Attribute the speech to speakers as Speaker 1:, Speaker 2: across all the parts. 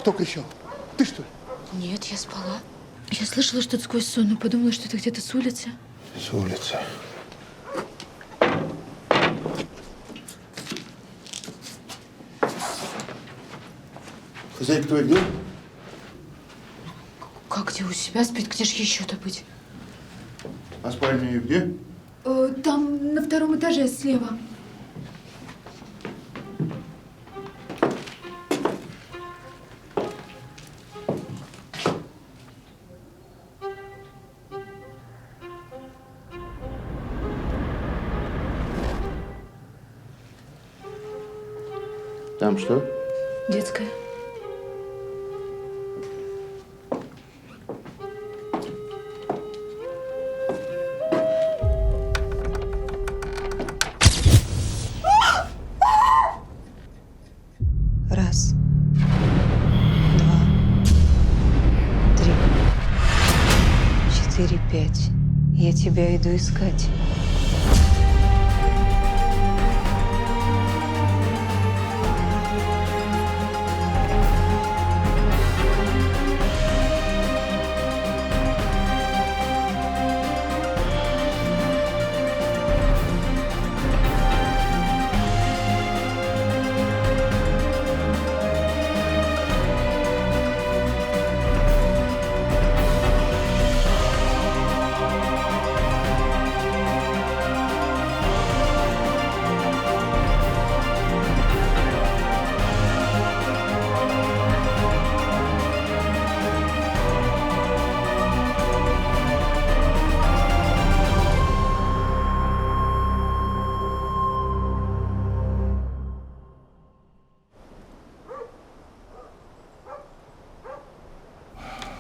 Speaker 1: Кто кричал? Ты что ли?
Speaker 2: Нет, я спала. Я слышала что-то сквозь сон, но подумала, что это где-то с улицы.
Speaker 1: С улицы. Хозяйка твоя где?
Speaker 2: Как где у себя спит? Где же еще-то быть?
Speaker 1: А спальня ее где?
Speaker 2: Там на втором этаже слева.
Speaker 1: Там что?
Speaker 2: Детская.
Speaker 3: Раз, два, три, 4, 5. Я тебя иду искать.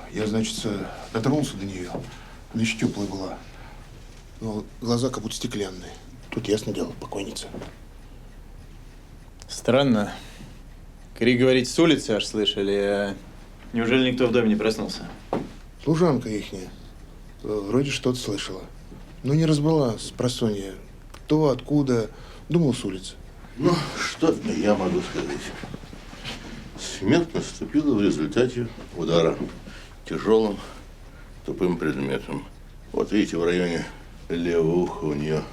Speaker 1: Я, значит, дотронулся до нее. Она еще теплая была. Но глаза как будто стеклянные. Тут ясно дело, покойница.
Speaker 4: Странно. Крик, говорить, с улицы аж слышали, а неужели никто в доме не проснулся?
Speaker 1: Служанка ихняя. Вроде что-то слышала. Но не разбрала с просонья. Кто, откуда. Думал, с улицы.
Speaker 5: Ну, что я могу сказать? Смерть наступила в результате удара тяжелым тупым предметом. Вот видите, в районе левого уха у нее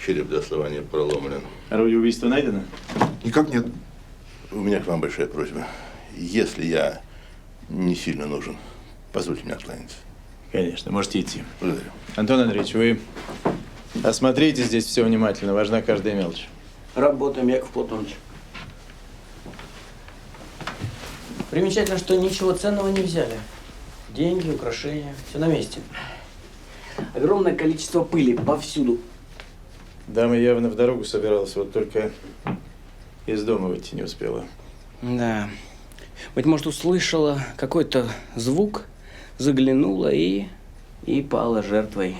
Speaker 5: череп до основания проломлен.
Speaker 4: Орудие убийства найдено?
Speaker 1: Никак нет.
Speaker 5: У меня к вам большая просьба. Если я не сильно нужен, позвольте мне откланяться.
Speaker 4: Конечно, можете идти.
Speaker 5: Благодарю.
Speaker 4: Антон Андреевич, вы осмотрите здесь все внимательно, важна каждая мелочь.
Speaker 6: Работаем, Яков Платоныч. Примечательно, что ничего ценного не взяли. Деньги, украшения, все на месте. Огромное количество пыли повсюду.
Speaker 4: Дама явно в дорогу собиралась, вот только из дома выйти не успела.
Speaker 6: Да. Быть может, услышала какой-то звук, заглянула и пала жертвой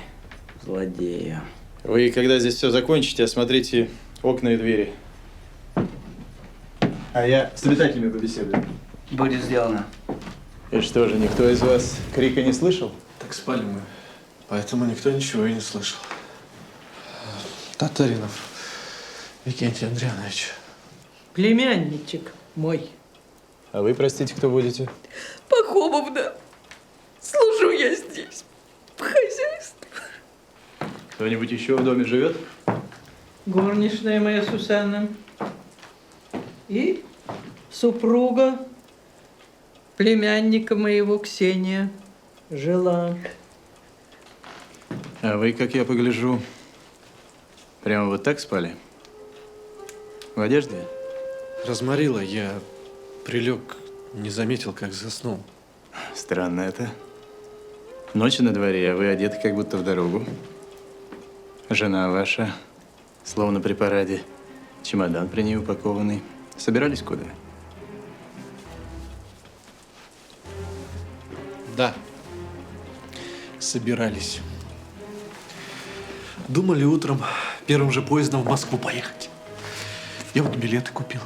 Speaker 6: злодея.
Speaker 4: Вы, когда здесь все закончите, осмотрите окна и двери. А я с обитателями побеседую.
Speaker 6: Будет сделано.
Speaker 4: И что же, никто из вас крика не слышал?
Speaker 7: Так спали мы, поэтому никто ничего и не слышал. Татаринов Викентий Андрианович.
Speaker 8: Племянничек мой.
Speaker 4: А вы, простите, кто будете?
Speaker 8: Пахомовна. Служу я здесь. По хозяйству.
Speaker 4: Кто-нибудь еще в доме живет?
Speaker 8: Горничная моя Сусанна. И супруга племянника моего Ксения жила.
Speaker 4: А вы, как я погляжу, прямо вот так спали? В одежде?
Speaker 7: Разморила, я прилег, не заметил, как заснул.
Speaker 4: Странно это. Ночь на дворе, а вы одеты как будто в дорогу. Жена ваша, словно при параде. Чемодан при ней упакованный. Собирались куда?
Speaker 7: Да, собирались. Думали утром первым же поездом в Москву поехать. Я вот билеты купил.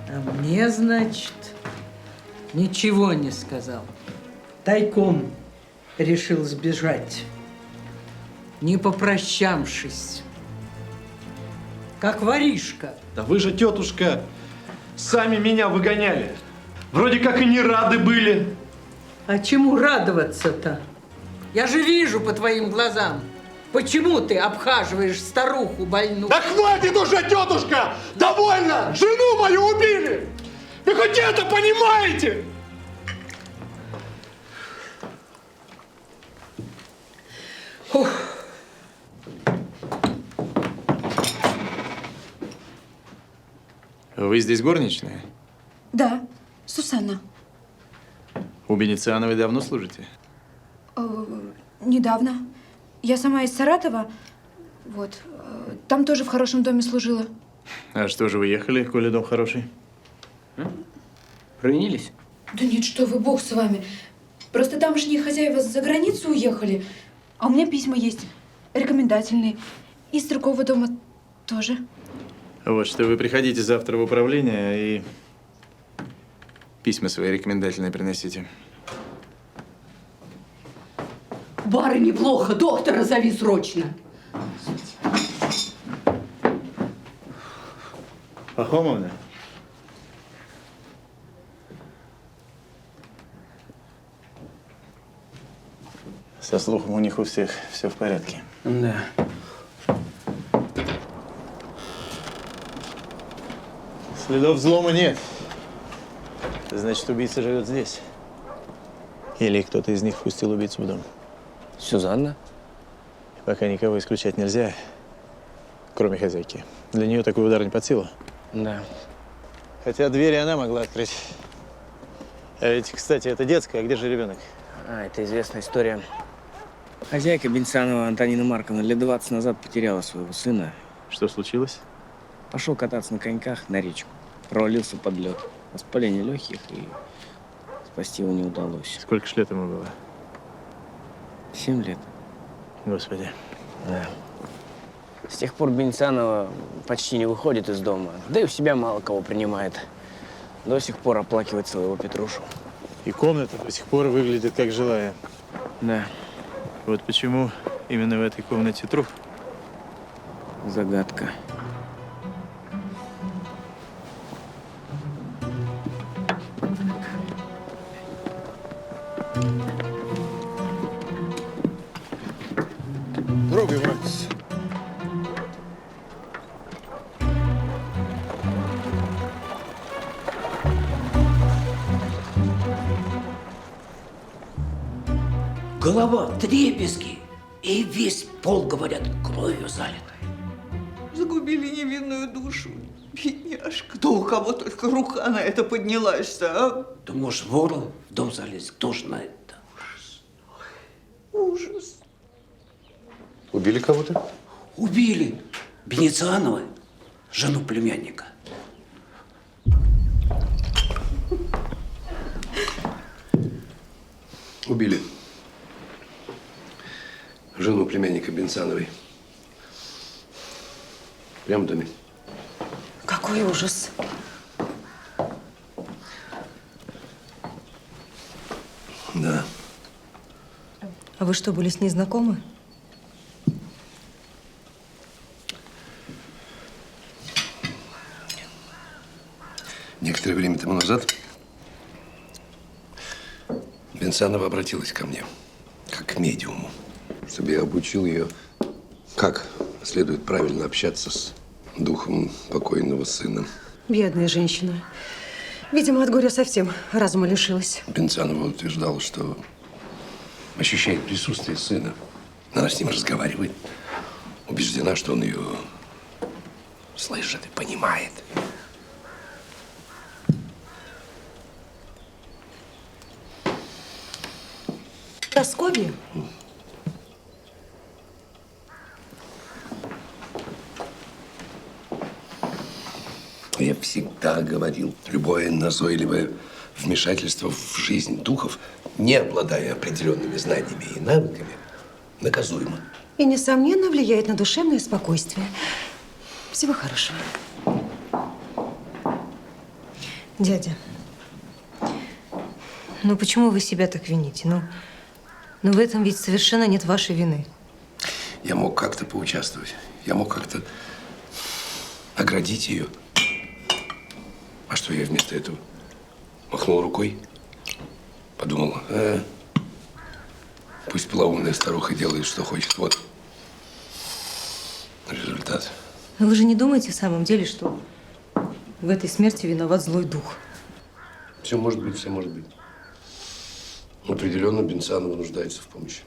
Speaker 8: А мне, значит, ничего не сказал. Тайком решил сбежать, не попрощавшись. Как воришка.
Speaker 7: Да вы же, тетушка, Сами меня выгоняли. Вроде как и не рады были.
Speaker 8: А чему радоваться-то? Я же вижу по твоим глазам. Почему ты обхаживаешь старуху больную?
Speaker 7: Да хватит уже, тетушка! Довольно! Жену мою убили! Вы хоть это понимаете?
Speaker 8: Ух.
Speaker 4: Вы здесь горничная?
Speaker 2: Да, Сусанна.
Speaker 4: У Бенециановой давно служите?
Speaker 2: Недавно. Я сама из Саратова. Вот. Там тоже в хорошем доме служила.
Speaker 4: А что же вы ехали, коли дом хороший?
Speaker 6: Провинились?
Speaker 2: Да нет, что вы, бог с вами. Просто тамошние хозяева за границу уехали. А у меня письма есть. Рекомендательные. Из другого дома тоже.
Speaker 4: Вот что, вы приходите завтра в управление и письма свои рекомендательные приносите.
Speaker 9: Бары неплохо, доктора зови срочно.
Speaker 4: Пахомовна? Со слухом у них у всех все в порядке.
Speaker 6: Да.
Speaker 4: Следов взлома нет. Значит, убийца живет здесь. Или кто-то из них впустил убийцу в дом.
Speaker 6: Сюзанна?
Speaker 4: Пока никого исключать нельзя, кроме хозяйки. Для нее такой удар не под силу.
Speaker 6: Да.
Speaker 4: Хотя двери она могла открыть. А ведь, кстати, это детская, а где же ребенок?
Speaker 6: Это известная история. Хозяйка Бенсанова Антонина Марковна лет 20 назад потеряла своего сына.
Speaker 4: Что случилось?
Speaker 6: Пошел кататься на коньках на речку. Провалился под лед. Воспаление легких, и спасти его не удалось.
Speaker 4: Сколько ж лет ему было?
Speaker 6: 7 лет.
Speaker 4: Господи.
Speaker 6: Да. С тех пор Бенсанова почти не выходит из дома. Да и у себя мало кого принимает. До сих пор оплакивает своего Петрушу.
Speaker 4: И комната до сих пор выглядит как жилая.
Speaker 6: Да.
Speaker 4: Вот почему именно в этой комнате труп?
Speaker 6: Загадка.
Speaker 1: Трогай, братец.
Speaker 9: Голова в дребезги, и весь пол, говорят, кровью залит.
Speaker 10: Загубили невинную душу. Бедняжка. Да у кого только рука на это поднялась-то, а?
Speaker 9: Да может, воры в дом залез, кто ж знает-то.
Speaker 10: Ужас.
Speaker 1: Убили кого-то?
Speaker 9: Убили Бенециановой, жену племянника.
Speaker 11: Убили жену племянника Бенсановой. Прямо в доме.
Speaker 3: Какой ужас.
Speaker 11: Да.
Speaker 3: А вы что, были с ней знакомы?
Speaker 11: Некоторое время тому назад Бенсанова обратилась ко мне, как к медиуму, чтобы я обучил ее, как следует правильно общаться с духом покойного сына.
Speaker 3: Бедная женщина. Видимо, от горя совсем разума лишилась.
Speaker 11: Бенсанова утверждала, что ощущает присутствие сына. Она с ним разговаривает. Убеждена, что он ее слышит и понимает.
Speaker 3: Прасковья?
Speaker 11: Я всегда говорил, любое назойливое вмешательство в жизнь духов, не обладая определенными знаниями и навыками, наказуемо.
Speaker 3: И, несомненно, влияет на душевное спокойствие. Всего хорошего. Дядя, ну почему вы себя так вините? Ну в этом ведь совершенно нет вашей вины.
Speaker 11: Я мог как-то поучаствовать. Я мог как-то оградить ее. А что я вместо этого махнул рукой? Подумал, пусть полоумная старуха делает, что хочет. Вот результат.
Speaker 3: Но вы же не думаете в самом деле, что в этой смерти виноват злой дух?
Speaker 11: Все может быть, все может быть. Определенно Бенсанова нуждается в помощи.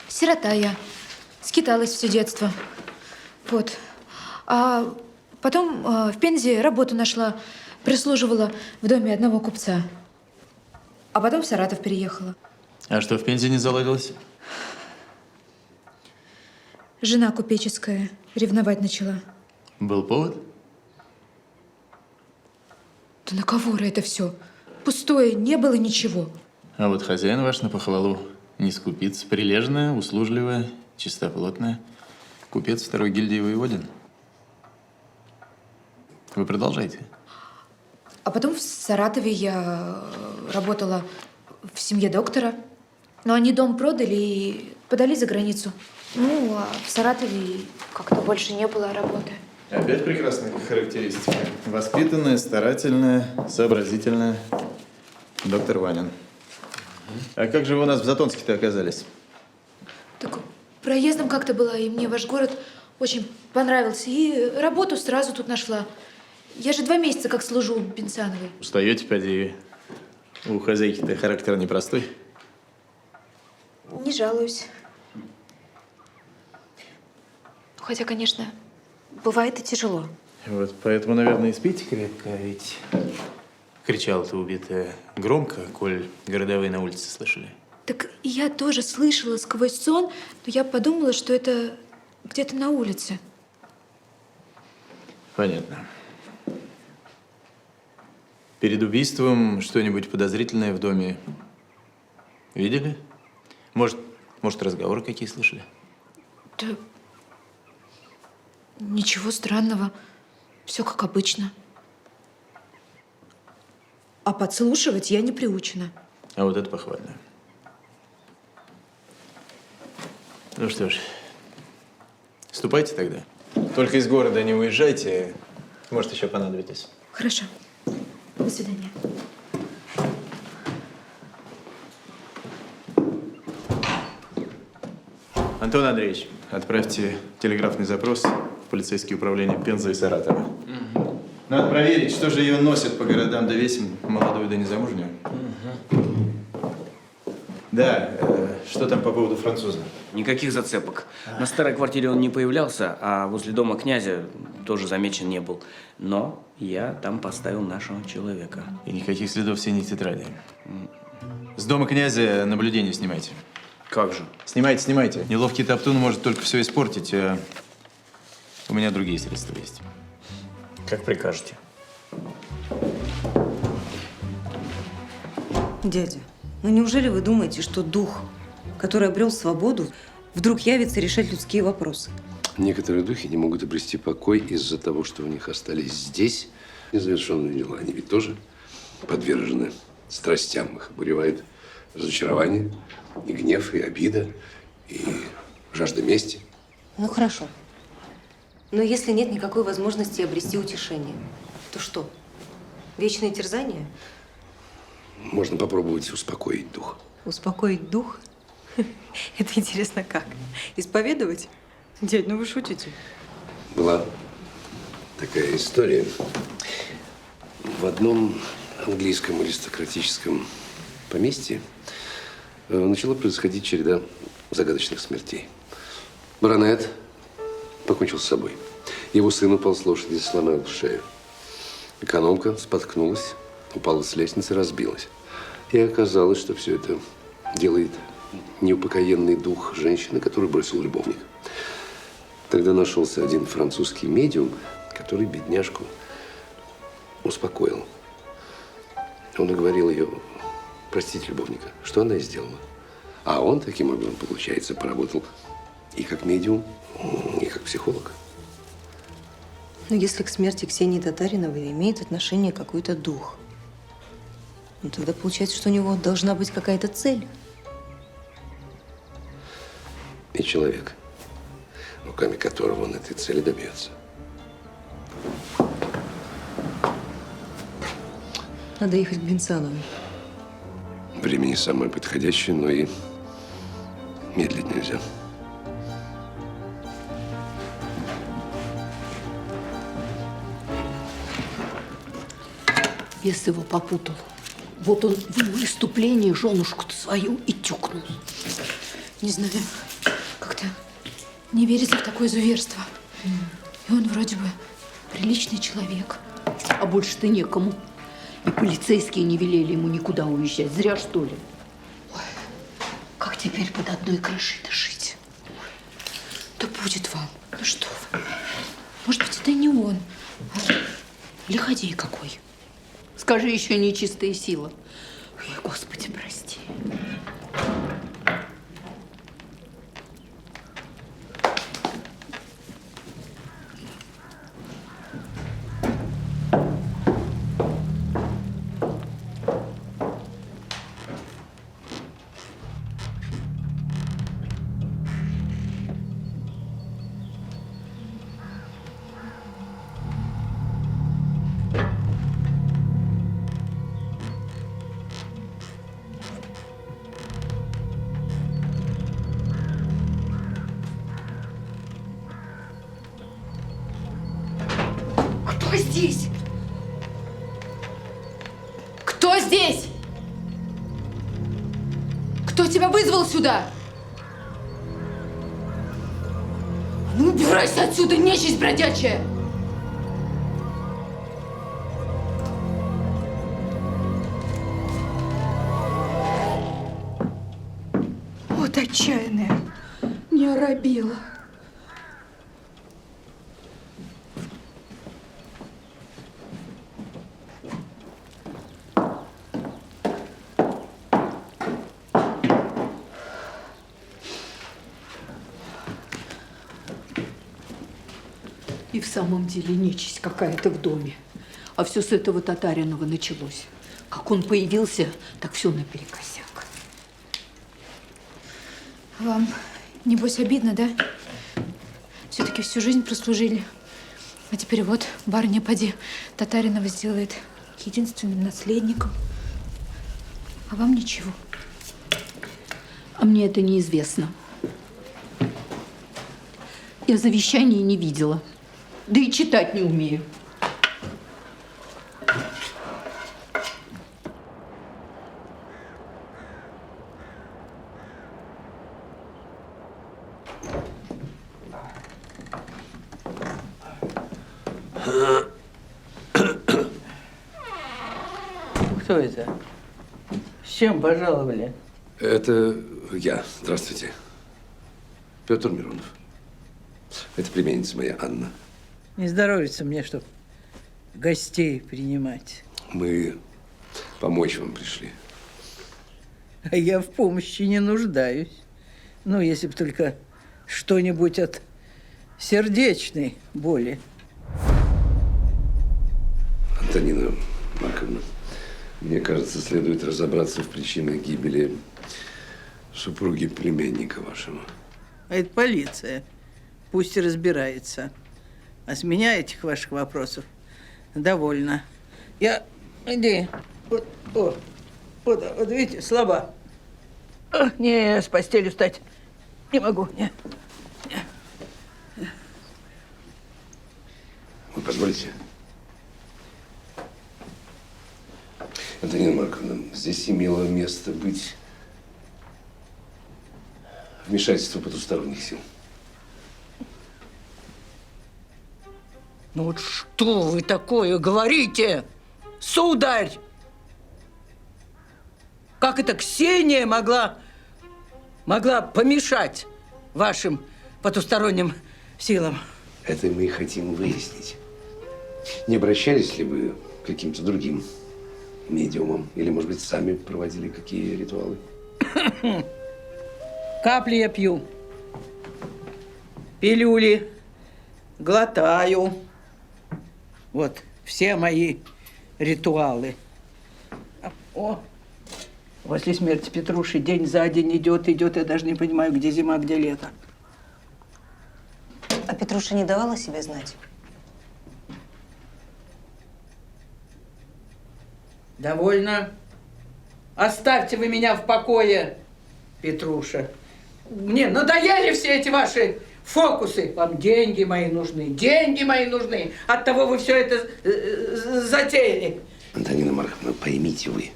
Speaker 2: Сирота я. Скиталась все детство. Вот. А потом в Пензе работу нашла. Прислуживала в доме одного купца. А потом в Саратов переехала.
Speaker 4: А что, в Пензе не заладилось?
Speaker 2: Жена купеческая ревновать начала.
Speaker 4: Был повод?
Speaker 2: Да на кого это все? Пустое, не было ничего.
Speaker 4: А вот хозяин ваш на похвалу не скупица. Прилежная, услужливая, чистоплотная. Купец второй гильдии воеводин. Вы продолжайте.
Speaker 2: А потом в Саратове я работала в семье доктора. Но они дом продали и подали за границу. Ну, а в Саратове как-то больше не было работы.
Speaker 4: Опять прекрасная характеристика. Воспитанная, старательная, сообразительная. Доктор Ванин. А как же вы у нас в Затонске-то оказались?
Speaker 2: Так проездом как-то была, и мне ваш город очень понравился. И работу сразу тут нашла. Я же 2 месяца как служу Бенсановой.
Speaker 4: Устаете, поди. У хозяйки-то характер непростой.
Speaker 2: Не жалуюсь. Хотя, конечно, бывает и тяжело.
Speaker 4: Вот поэтому, наверное, и спите крепко, ведь кричала-то убитая громко, коль городовые на улице слышали.
Speaker 2: Так и я тоже слышала сквозь сон, но я подумала, что это где-то на улице.
Speaker 4: Понятно. Перед убийством что-нибудь подозрительное в доме видели? Может, разговоры какие слышали?
Speaker 2: Да ничего странного. Все как обычно. А подслушивать я не приучена.
Speaker 4: А вот это похвально. Ну что ж, ступайте тогда. Только из города не уезжайте. Может, еще понадобитесь.
Speaker 2: Хорошо. До свидания.
Speaker 4: Антон Андреевич, отправьте телеграфный запрос в полицейские управления Пензы и Саратова. Надо проверить, что же ее носят по городам да весим, молодую да незамужнюю. Да, что там по поводу француза?
Speaker 6: Никаких зацепок. На старой квартире он не появлялся, а возле дома князя тоже замечен не был. Но я там поставил нашего человека.
Speaker 4: И никаких следов синей тетради. С дома князя наблюдение снимайте.
Speaker 6: Как же?
Speaker 4: Снимайте. Неловкий топтун может только все испортить, а у меня другие средства есть.
Speaker 6: Как прикажете.
Speaker 3: Дядя, ну неужели вы думаете, что дух, который обрел свободу, вдруг явится решать людские вопросы?
Speaker 11: Некоторые духи не могут обрести покой из-за того, что у них остались здесь незавершенные дела. Они ведь тоже подвержены страстям. Их обуревает разочарование, и гнев, и обида, и жажда мести.
Speaker 3: Ну хорошо. Но если нет никакой возможности обрести утешение, то что? Вечное терзание?
Speaker 11: Можно попробовать успокоить дух.
Speaker 3: Успокоить дух? Это интересно как? Исповедовать? Дядь, ну вы шутите.
Speaker 11: Была такая история. В одном английском аристократическом поместье начала происходить череда загадочных смертей. Баронет покончил с собой. Его сын упал с лошади и сломал шею. Экономка споткнулась, упала с лестницы, разбилась. И оказалось, что все это делает неупокоенный дух женщины, которую бросил любовник. Тогда нашелся один французский медиум, который бедняжку успокоил. Он уговорил ее простить любовника, что она и сделала. А он таким образом, получается, поработал и как медиум, и как психолог.
Speaker 3: Но если к смерти Ксении Татариновой имеет отношение какой-то дух, ну тогда получается, что у него должна быть какая-то цель.
Speaker 11: И человек, руками которого он этой цели добьется.
Speaker 3: Надо ехать к Бенсановой.
Speaker 11: Время не самое подходящее, но и медлить нельзя.
Speaker 9: Бес его попутал. Вот он в выступлении женушку-то свою и тюкнул.
Speaker 2: Не знаю, как-то не верится в такое изуверство. И он вроде бы приличный человек.
Speaker 9: А больше-то некому. И полицейские не велели ему никуда уезжать. Зря, что ли? Ой, как теперь под одной крышей-то жить?
Speaker 2: Да будет вам. Ну что вы. Может быть, это не он, а лиходей какой.
Speaker 9: Скажи, еще нечистая сила. Ой, Господи, прости.
Speaker 2: Кто здесь? Кто здесь? Кто тебя вызвал сюда? Ну, убирайся отсюда, нечисть бродячая!
Speaker 10: Вот отчаянная, не оробила.
Speaker 9: И в самом деле нечисть какая-то в доме. А все с этого Татаринова началось. Как он появился, так все наперекосяк.
Speaker 2: Вам, небось, обидно, да? Все-таки всю жизнь прослужили. А теперь вот барыня поди Татаринова сделает единственным наследником. А вам ничего.
Speaker 9: А мне это неизвестно. Я завещания не видела. Да и читать не умею.
Speaker 8: Кто это? С чем пожаловали?
Speaker 11: Это я. Здравствуйте. Петр Миронов. Это племянница моя, Анна.
Speaker 8: Не здоровится мне, чтоб гостей принимать.
Speaker 11: Мы помочь вам пришли.
Speaker 8: А я в помощи не нуждаюсь. Ну, если бы только что-нибудь от сердечной боли.
Speaker 11: Антонина Марковна, мне кажется, следует разобраться в причинах гибели супруги племянника вашего.
Speaker 8: А это полиция. Пусть и разбирается. А с меня этих ваших вопросов довольно. Я... Иди. Вот, вот видите, слаба. Не, с постели встать не могу. Не.
Speaker 11: Вы позволите? Антонина Марковна, здесь имело место быть вмешательство потусторонних сил.
Speaker 8: Ну вот что вы такое говорите, сударь? Как это Ксения могла помешать вашим потусторонним силам?
Speaker 11: Это мы и хотим выяснить. Не обращались ли вы к каким-то другим медиумам? Или, может быть, сами проводили какие ритуалы?
Speaker 8: Капли я пью, пилюли глотаю, Вот, все мои ритуалы. О, после смерти Петруши день за день идет. Я даже не понимаю, где зима, где лето.
Speaker 3: А Петруша не давала себе знать?
Speaker 8: Довольно. Оставьте вы меня в покое, Петруша. Мне надоели все эти ваши фокусы. Вам деньги мои нужны, деньги мои нужны. Оттого вы все это затеяли.
Speaker 11: Антонина Марковна, поймите вы,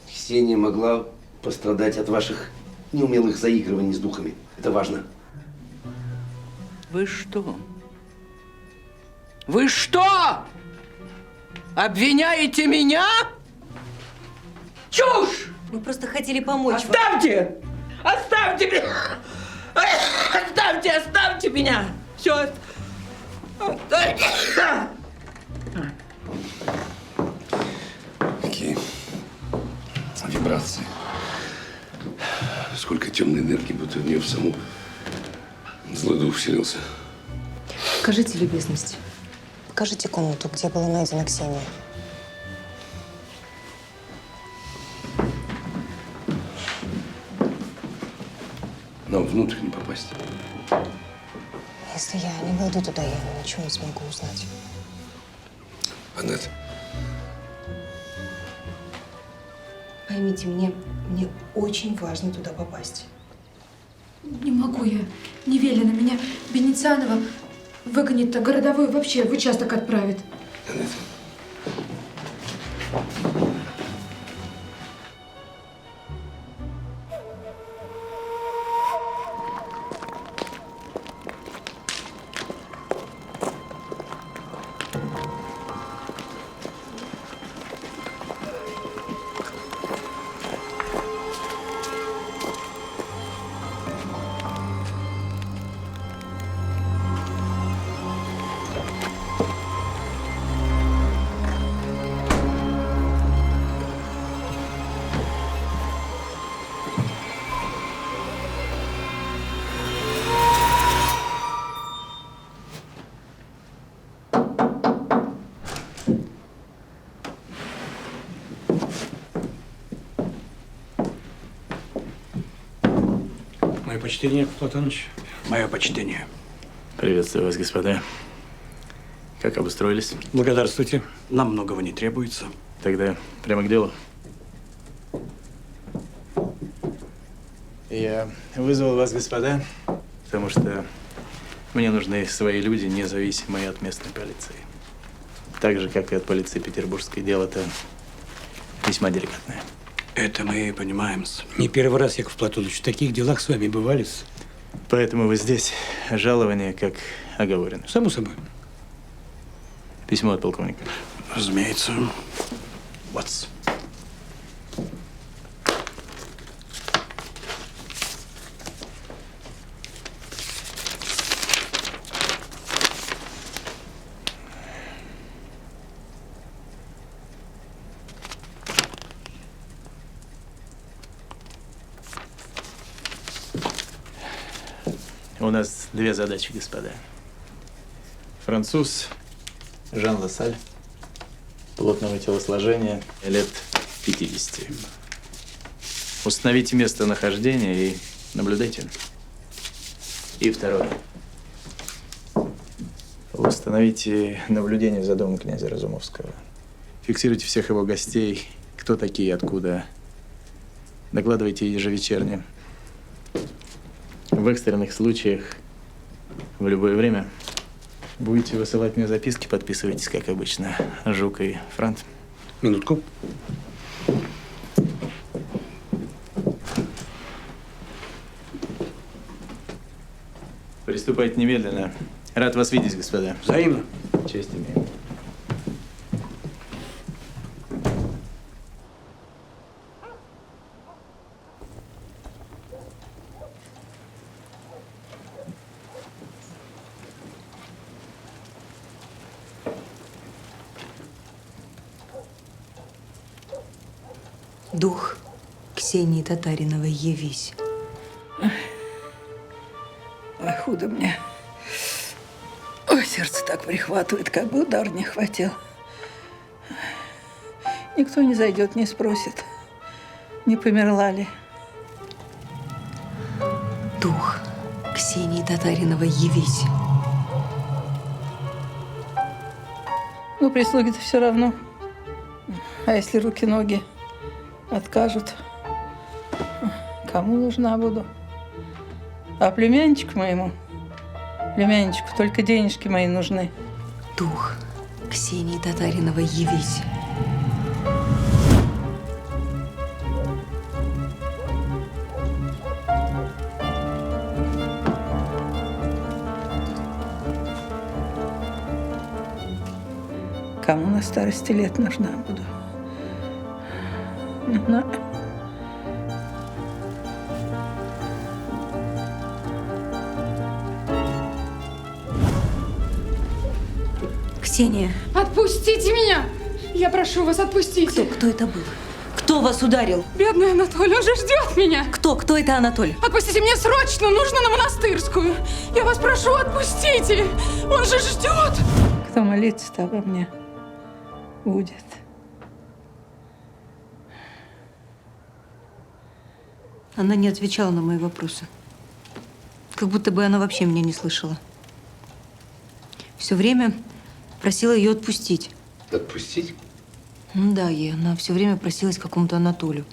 Speaker 11: Ксения могла пострадать от ваших неумелых заигрываний с духами. Это важно.
Speaker 8: Вы что? Вы что? Обвиняете меня? Чушь!
Speaker 3: Мы просто хотели помочь вам.
Speaker 8: Оставьте! Оставьте меня! Оставьте меня! Все.
Speaker 11: Какие вибрации. Сколько темной энергии, будто в нее в саму злой дух вселился.
Speaker 2: Скажите, любезность.
Speaker 3: Покажите комнату, где была найдена Ксения.
Speaker 11: Нам внутрь не попасть.
Speaker 3: Если я не войду туда, я ничего не смогу узнать.
Speaker 11: Аннет,
Speaker 3: Поймите, мне очень важно туда попасть.
Speaker 2: Не могу я. Не велено. Меня Беницанова выгонит, а городовой вообще в участок отправит.
Speaker 11: Аннет.
Speaker 12: Мое почтение, Платоныч. Мое почтение.
Speaker 4: Приветствую вас, господа. Как обустроились?
Speaker 12: Благодарствуйте. Нам многого не требуется.
Speaker 4: Тогда прямо к делу. Я вызвал вас, господа, потому что мне нужны свои люди, независимые от местной полиции. Так же, как и от полиции петербургской. Дело-то весьма деликатное.
Speaker 12: Это мы понимаем. Не первый раз, Яков Платоныч, в таких делах с вами бывали.
Speaker 4: Поэтому вы здесь. Жалование, как оговорено.
Speaker 12: Само собой.
Speaker 4: Письмо от полковника.
Speaker 12: Разумеется. Вот.
Speaker 4: У нас две задачи, господа. Француз Жан Лассаль, плотного телосложения, лет 50. Установите местонахождение и наблюдайте. И второе. Установите наблюдение за домом князя Разумовского. Фиксируйте всех его гостей, кто такие, откуда. Докладывайте ежевечерне. В экстренных случаях, в любое время, будете высылать мне записки, подписывайтесь, как обычно, Жук и Франт.
Speaker 12: Минутку.
Speaker 4: Приступайте немедленно. Рад вас видеть, господа.
Speaker 12: Взаимно.
Speaker 4: Честь имею.
Speaker 3: Дух Ксении Татариновой, явись.
Speaker 8: Ой, худо мне. Ой. Сердце так прихватывает, как бы удар не хватил. Никто не зайдет, не спросит, не померла ли.
Speaker 3: Дух Ксении Татариновой, явись.
Speaker 8: Ну, прислуги-то все равно. А если руки-ноги откажут, кому нужна буду? А племянничку только денежки мои нужны.
Speaker 3: Дух Ксении Татариновой, явись.
Speaker 8: Кому на старости лет нужна буду? Нужна.
Speaker 3: Ксения.
Speaker 13: Отпустите меня! Я прошу вас, отпустите.
Speaker 3: Кто это был? Кто вас ударил?
Speaker 13: Бедный Анатолий, он же ждет меня.
Speaker 3: Кто это Анатолий?
Speaker 13: Отпустите, мне срочно нужно на Монастырскую. Я вас прошу, отпустите. Он же ждет.
Speaker 8: Кто молиться-то обо мне будет?
Speaker 3: Она не отвечала на мои вопросы. Как будто бы она вообще меня не слышала. Все время просила ее отпустить.
Speaker 11: Отпустить?
Speaker 3: Да, она все время просилась к какому-то Анатолию.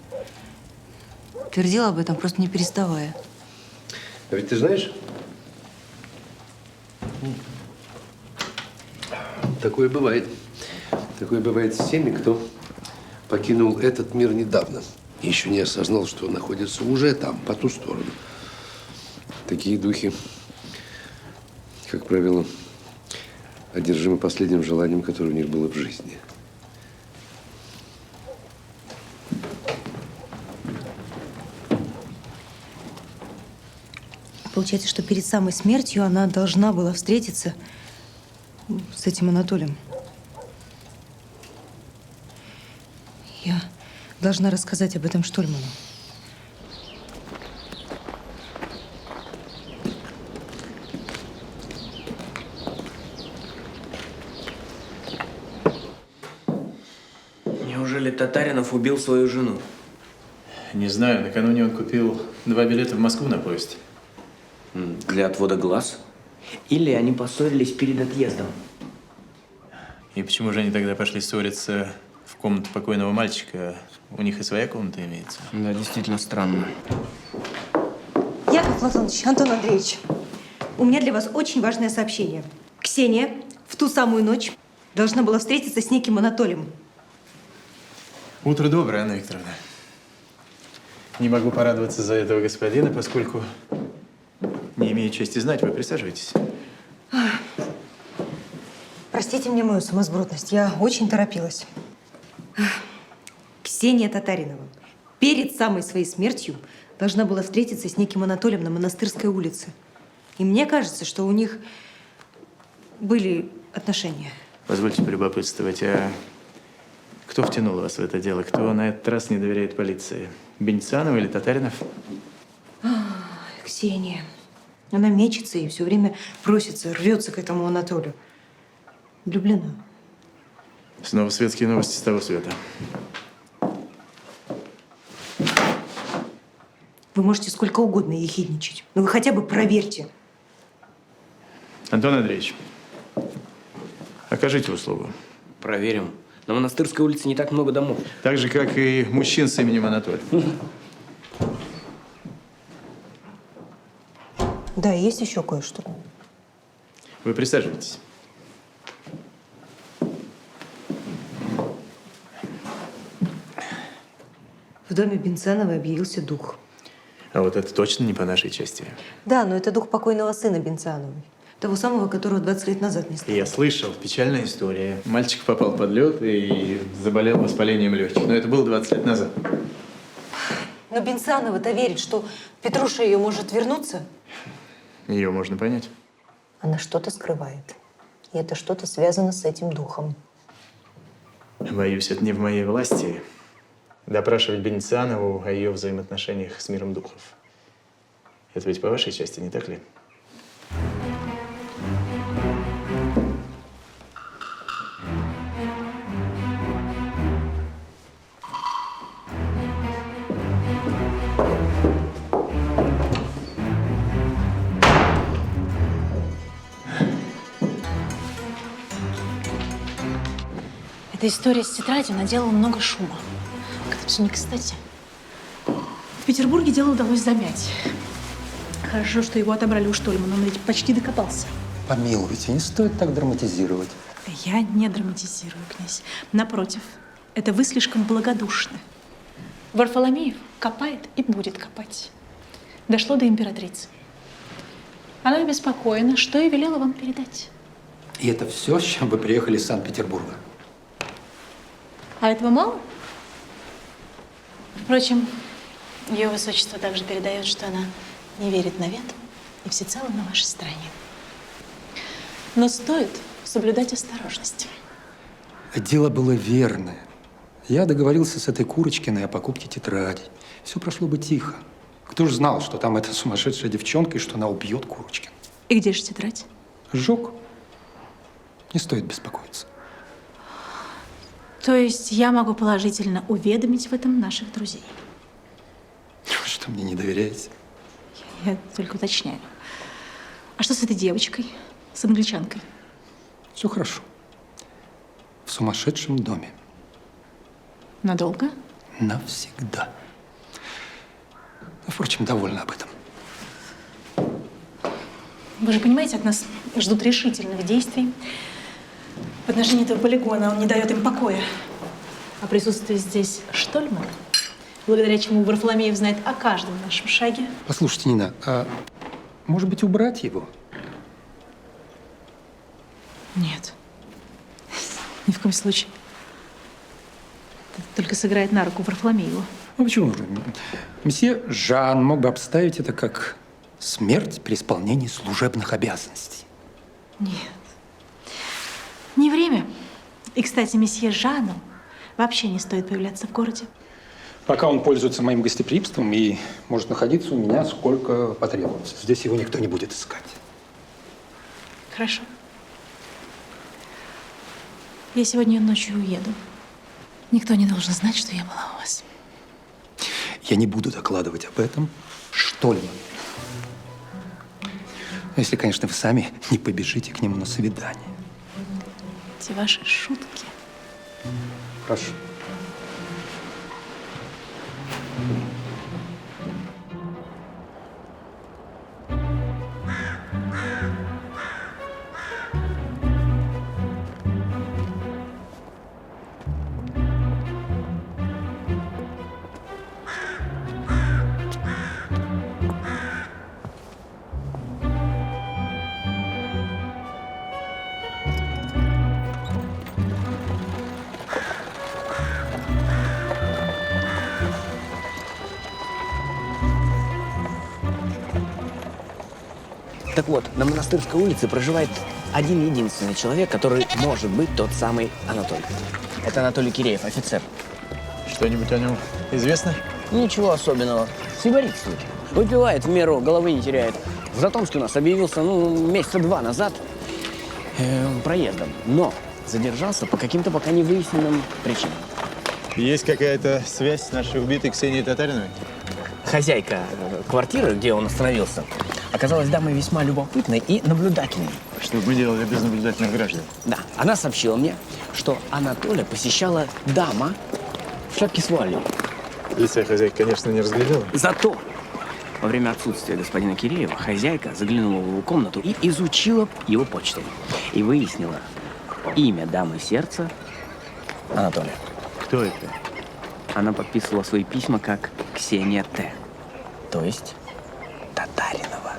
Speaker 3: Твердила об этом, просто не переставая.
Speaker 11: А ведь ты знаешь, такое бывает. Такое бывает с теми, кто покинул этот мир недавно и еще не осознал, что находится уже там, по ту сторону. Такие духи, как правило, одержимы последним желанием, которое у них было в жизни.
Speaker 3: Получается, что перед самой смертью она должна была встретиться с этим Анатолием. Я должна рассказать об этом Штольману.
Speaker 6: Неужели Татаринов убил свою жену?
Speaker 4: Не знаю, накануне он купил 2 билета в Москву на поезд.
Speaker 6: Для отвода глаз? Или они поссорились перед отъездом?
Speaker 4: И почему же они тогда пошли ссориться в комнату покойного мальчика? У них и своя комната имеется.
Speaker 6: Да, действительно странно.
Speaker 3: Яков Платонович, Антон Андреевич, у меня для вас очень важное сообщение. Ксения в ту самую ночь должна была встретиться с неким Анатолием.
Speaker 4: Утро доброе, Анна Викторовна. Не могу порадоваться за этого господина, поскольку не имею чести знать. Вы присаживайтесь.
Speaker 3: Простите мне мою сумасбродность. Я очень торопилась. Ксения Татаринова перед самой своей смертью должна была встретиться с неким Анатолием на Монастырской улице. И мне кажется, что у них были отношения.
Speaker 4: Позвольте полюбопытствовать, а кто втянул вас в это дело? Кто на этот раз не доверяет полиции? Бенцанов или Татаринов?
Speaker 3: Ксения. Она мечется и все время просится, рвется к этому Анатолию. Влюблена.
Speaker 4: Снова светские новости с того света.
Speaker 3: Вы можете сколько угодно ехидничать, но вы хотя бы проверьте.
Speaker 4: Антон Андреевич, окажите услугу.
Speaker 6: Проверим. На Монастырской улице не так много домов.
Speaker 4: Так же, как и мужчин с именем Анатолий.
Speaker 3: Да, есть еще кое-что.
Speaker 4: Вы присаживайтесь.
Speaker 3: В доме Бенцановой объявился дух.
Speaker 4: А вот это точно не по нашей части.
Speaker 3: Да, но это дух покойного сына Бенцановой. Того самого, которого 20 лет назад не стало.
Speaker 4: Я слышал, печальная история. Мальчик попал под лед и заболел воспалением легких. Но это было 20 лет назад.
Speaker 3: Но Бенцанова-то верит, что Петруша ее может вернуться.
Speaker 4: Ее можно понять.
Speaker 3: Она что-то скрывает. И это что-то связано с этим духом.
Speaker 4: Боюсь, это не в моей власти. Допрашивать Бенцанову о ее взаимоотношениях с миром духов. Это ведь по вашей части, не так ли?
Speaker 14: Эта история с тетрадью наделала много шума. Как-то все не кстати. В Петербурге дело удалось замять. Хорошо, что его отобрали у Штольмана, он ведь почти докопался.
Speaker 12: Помилуйте, не стоит так драматизировать.
Speaker 14: Я не драматизирую, князь. Напротив, это вы слишком благодушны. Варфоломеев копает и будет копать. Дошло до императрицы. Она обеспокоена, что и велела вам передать.
Speaker 12: И это все, с чем вы приехали из Санкт-Петербурга?
Speaker 14: А этого мало? Впрочем, ее высочество также передает, что она не верит наветам и всецело на вашей стороне. Но стоит соблюдать осторожность.
Speaker 12: Дело было верное. Я договорился с этой Курочкиной о покупке тетради. Все прошло бы тихо. Кто ж знал, что там эта сумасшедшая девчонка и что она убьет Курочкину?
Speaker 14: И где же тетрадь?
Speaker 12: Сжег. Не стоит беспокоиться.
Speaker 14: То есть я могу положительно уведомить в этом наших друзей?
Speaker 12: Вы что, мне не доверяете?
Speaker 14: Я только уточняю. А что с этой девочкой? С англичанкой?
Speaker 12: Все хорошо. В сумасшедшем доме.
Speaker 14: Надолго?
Speaker 12: Навсегда. Впрочем, довольна об этом.
Speaker 14: Вы же понимаете, от нас ждут решительных действий. В отношении этого полигона он не дает им покоя. А присутствие здесь Штольмана, благодаря чему Варфоломеев знает о каждом нашем шаге.
Speaker 12: Послушайте, Нина, а может быть убрать его?
Speaker 14: Нет. Ни в коем случае. Это только сыграет на руку Варфоломееву.
Speaker 12: Ну почему же? Месье Жан мог бы обставить это как смерть при исполнении служебных обязанностей.
Speaker 14: Нет. Не время. И, кстати, месье Жану вообще не стоит появляться в городе.
Speaker 12: Пока он пользуется моим гостеприимством и может находиться у меня сколько потребуется. Здесь его никто не будет искать.
Speaker 14: Хорошо. Я сегодня ночью уеду. Никто не должен знать, что я была у вас.
Speaker 12: Я не буду докладывать об этом Штольману. Если, конечно, вы сами не побежите к нему на свидание.
Speaker 14: Эти ваши шутки.
Speaker 12: Хорошо.
Speaker 6: Так вот, на Монастырской улице проживает один единственный человек, который может быть тот самый Анатолий. Это Анатолий Киреев, офицер.
Speaker 4: Что-нибудь о нем известно?
Speaker 6: Ничего особенного. Сибаритствует. Выпивает в меру, головы не теряет. В Затомске у нас объявился, месяца 2 назад проездом. Но задержался по каким-то пока не выясненным причинам.
Speaker 4: Есть какая-то связь с нашей убитой Ксенией Татариновой?
Speaker 6: Хозяйка квартиры, где он остановился, оказалась дамой весьма любопытной и наблюдательной.
Speaker 4: Что бы мы делали без наблюдательных граждан?
Speaker 6: Да, она сообщила мне, что Анатолия посещала дама в шапке с вуалью.
Speaker 4: Лица хозяйка, конечно, не разглядела.
Speaker 6: Зато во время отсутствия господина Киреева хозяйка заглянула в его комнату и изучила его почту. И выяснила имя дамы сердца Анатолия.
Speaker 4: Кто это?
Speaker 6: Она подписывала свои письма как Ксения Т. То есть Татаринова.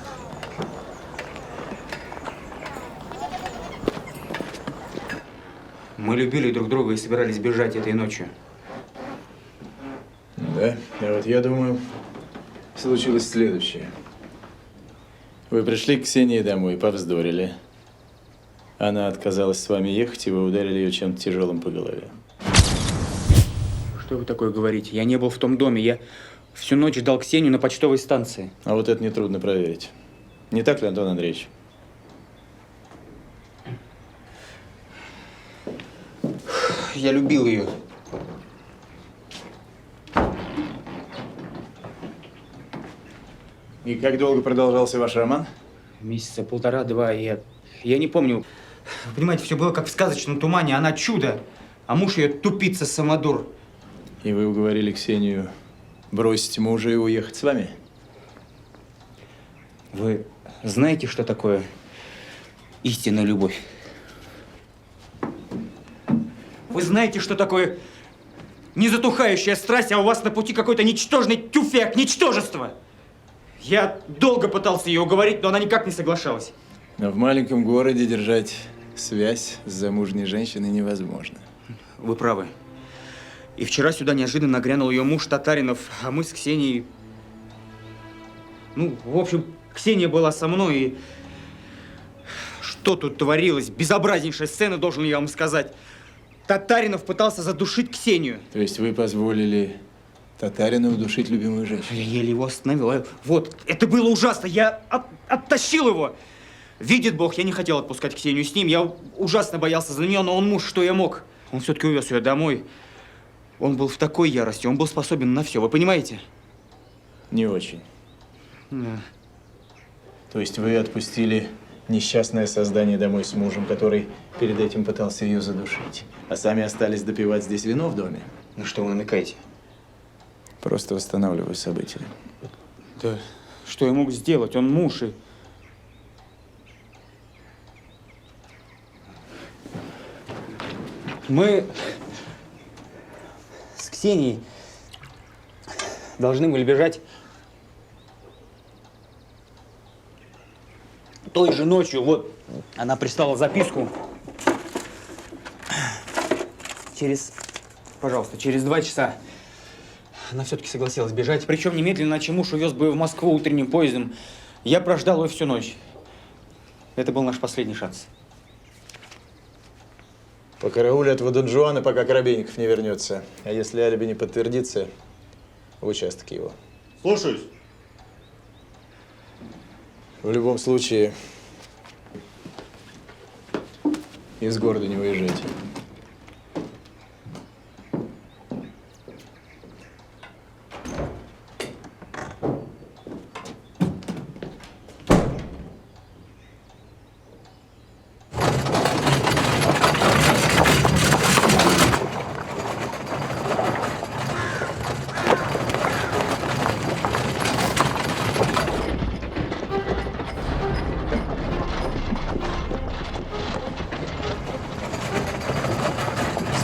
Speaker 15: Мы любили друг друга и собирались бежать этой ночью.
Speaker 4: Да, а вот я думаю, случилось следующее. Вы пришли к Ксении домой, повздорили. Она отказалась с вами ехать, и вы ударили ее чем-то тяжелым по голове.
Speaker 15: Что вы такое говорите? Я не был в том доме. Я всю ночь ждал Ксению на почтовой станции.
Speaker 4: А вот это нетрудно проверить. Не так ли, Антон Андреевич?
Speaker 15: Я любил ее.
Speaker 4: И как долго продолжался ваш роман?
Speaker 15: Месяца 1,5-2. Я не помню. Вы понимаете, все было как в сказочном тумане. Она чудо. А муж ее тупица, самодур.
Speaker 4: И вы уговорили Ксению бросить мужа и уехать с вами?
Speaker 15: Вы знаете, что такое истинная любовь? Вы знаете, что такое незатухающая страсть, а у вас на пути какой-то ничтожный тюфяк, ничтожество? Я долго пытался ее уговорить, но она никак не соглашалась.
Speaker 4: Но в маленьком городе держать связь с замужней женщиной невозможно.
Speaker 15: Вы правы. И вчера сюда неожиданно нагрянул ее муж Татаринов, а мы с Ксенией… Ну, в общем, Ксения была со мной, и… Что тут творилось? Безобразнейшая сцена, должен я вам сказать. Татаринов пытался задушить Ксению.
Speaker 4: То есть вы позволили Татарину удушить любимую женщину?
Speaker 15: Я еле его остановил. Вот, это было ужасно. Я оттащил его. Видит Бог, я не хотел отпускать Ксению с ним. Я ужасно боялся за нее, но он муж, что я мог? Он все-таки увез ее домой. Он был в такой ярости, он был способен на все. Вы понимаете?
Speaker 4: Не очень.
Speaker 15: Да.
Speaker 4: То есть вы отпустили несчастное создание домой с мужем, который перед этим пытался ее задушить, а сами остались допивать здесь вино в доме?
Speaker 15: Ну что вы намекаете?
Speaker 4: Просто восстанавливаю события.
Speaker 15: Да что я мог сделать? Он муж и… Мы с Ксенией должны были бежать той же ночью. Вот, она прислала записку. Пожалуйста, через 2 часа она все-таки согласилась бежать. Причем немедленно, иначе муж увез бы ее в Москву утренним поездом. Я прождал ее всю ночь. Это был наш последний шанс.
Speaker 4: Покараулят в Дон Жуана, пока Коробейников не вернется. А если алиби не подтвердится, в участок его.
Speaker 5: Слушаюсь.
Speaker 4: В любом случае, из города не выезжайте.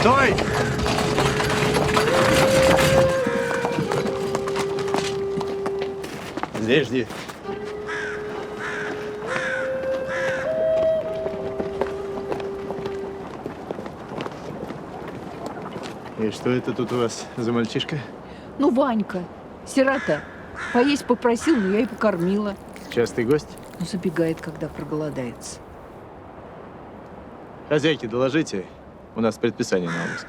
Speaker 7: Стой!
Speaker 4: Здесь жди. И что это тут у вас за мальчишка?
Speaker 9: Ну, Ванька, сирота. Поесть попросил, но я и покормила.
Speaker 4: Частый гость?
Speaker 9: Ну, забегает, когда проголодается.
Speaker 4: Хозяйке доложите. У нас предписание на обыск.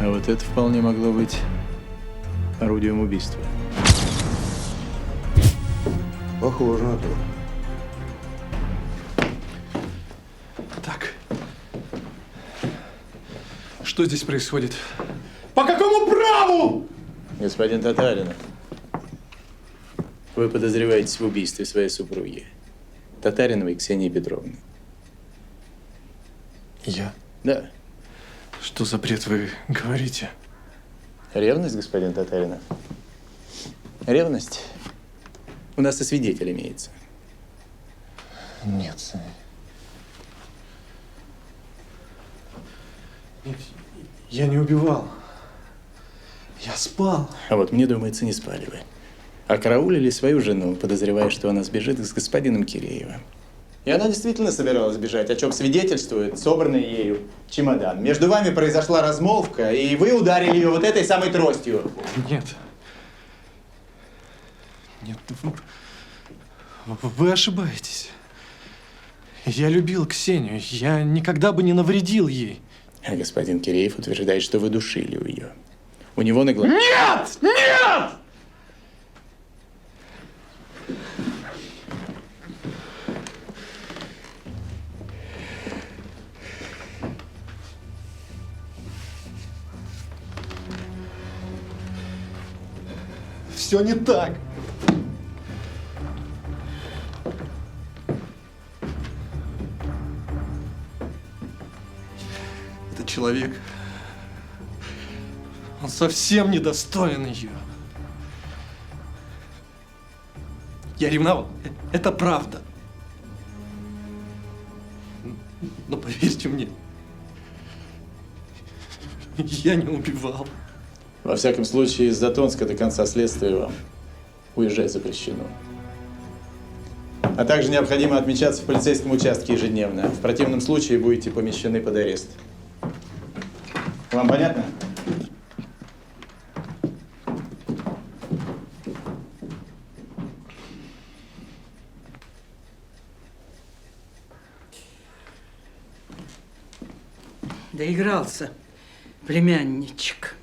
Speaker 4: А вот это вполне могло быть орудием убийства.
Speaker 1: Похоже на то.
Speaker 12: Так. Что здесь происходит?
Speaker 7: По какому праву?
Speaker 4: Господин Татаринов, вы подозреваетесь в убийстве своей супруги, Татариновой Ксении Петровны.
Speaker 12: Я?
Speaker 4: Да.
Speaker 12: Что за бред вы говорите?
Speaker 4: Ревность, господин Татаринов? Ревность? У нас и свидетель имеется.
Speaker 12: Нет. Нет, я не убивал. Я спал.
Speaker 4: А вот мне думается, не спали вы. А караулили свою жену, подозревая, что она сбежит с господином Киреевым. И она действительно собиралась бежать, о чем свидетельствует собранный ею чемодан. Между вами произошла размолвка, и вы ударили ее вот этой самой тростью.
Speaker 12: Нет.
Speaker 7: Нет, вы ошибаетесь. Я любил Ксению. Я никогда бы не навредил ей.
Speaker 4: А господин Киреев утверждает, что вы душили ее. У него на глазах...
Speaker 7: Нет! Нет! Все не так. Этот человек, он совсем недостоин ее. Я ревновал. Это правда. Но поверьте мне, я не убивал.
Speaker 4: Во всяком случае, из Затонска до конца следствия вам уезжать запрещено. А также необходимо отмечаться в полицейском участке ежедневно. В противном случае будете помещены под арест. Вам понятно?
Speaker 8: Доигрался, племянничек.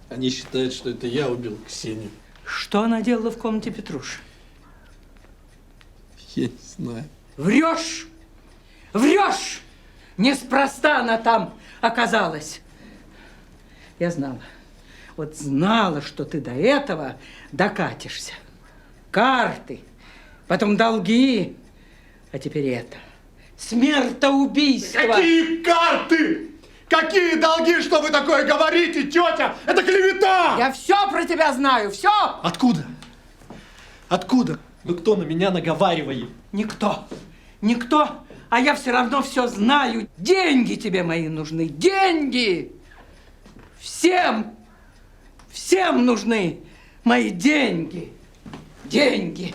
Speaker 7: Они считают, что это я убил Ксению.
Speaker 8: Что она делала в комнате Петруши?
Speaker 7: Я не знаю.
Speaker 8: Врешь! Врешь! Неспроста она там оказалась. Я знала. Вот знала, что ты до этого докатишься. Карты, потом долги, а теперь это. Смертоубийство.
Speaker 7: Какие карты? Какие долги, что вы такое говорите, тетя? Это клевета!
Speaker 8: Я все про тебя знаю, все!
Speaker 7: Откуда? Откуда? Вы кто на меня наговаривает?
Speaker 8: Никто. Никто. А я все равно все знаю. Деньги тебе мои нужны. Деньги! Всем! Всем нужны мои деньги. Деньги.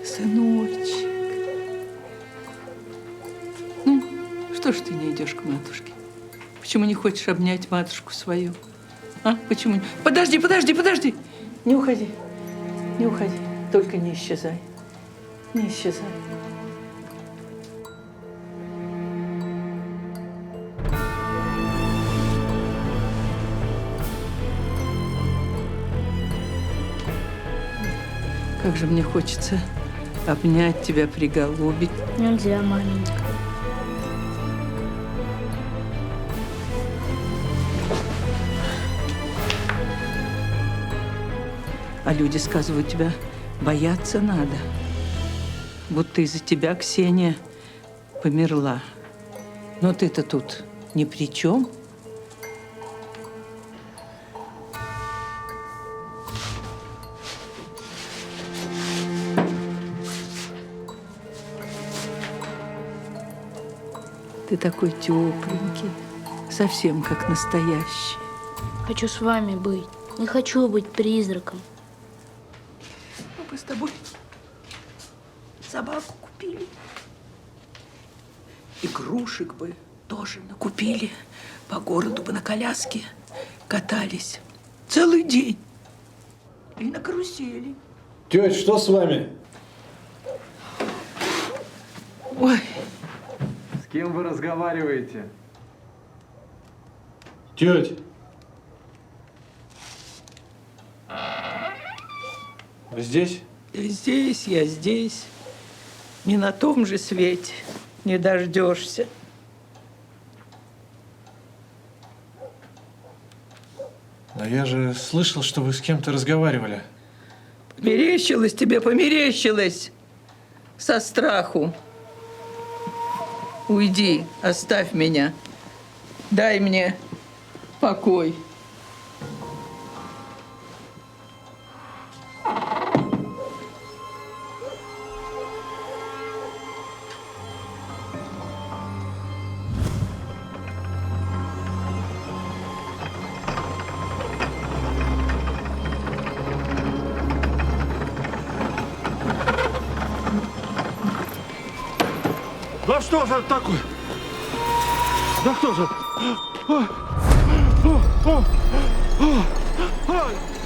Speaker 8: Сыночек. Ну, что ж ты не идешь к матушке? Почему не хочешь обнять матушку свою? А? Почему? Подожди, подожди, подожди. Не уходи. Не уходи. Только не исчезай. Не исчезай. Как же мне хочется обнять тебя, приголубить.
Speaker 16: Нельзя, маменька.
Speaker 8: А люди сказывают, тебя бояться надо. Будто из-за тебя Ксения померла. Но ты-то тут ни при чем. Ты такой тепленький, совсем как настоящий.
Speaker 16: Хочу с вами быть. Не хочу быть призраком.
Speaker 8: Мы бы с тобой собаку купили. Игрушек бы тоже накупили. По городу бы на коляске катались. Целый день. И на карусели.
Speaker 7: Тетя, что с вами?
Speaker 8: Ой.
Speaker 17: С кем вы разговариваете?
Speaker 7: Тетя. Вы здесь?
Speaker 8: Здесь, я здесь. Не на том же свете не дождешься.
Speaker 17: Но я же слышал, что вы с кем-то разговаривали.
Speaker 8: Померещилось тебе, померещилось. Со страху. Уйди, оставь меня. Дай мне покой.
Speaker 7: Да что же это такое? Да кто же? Ай!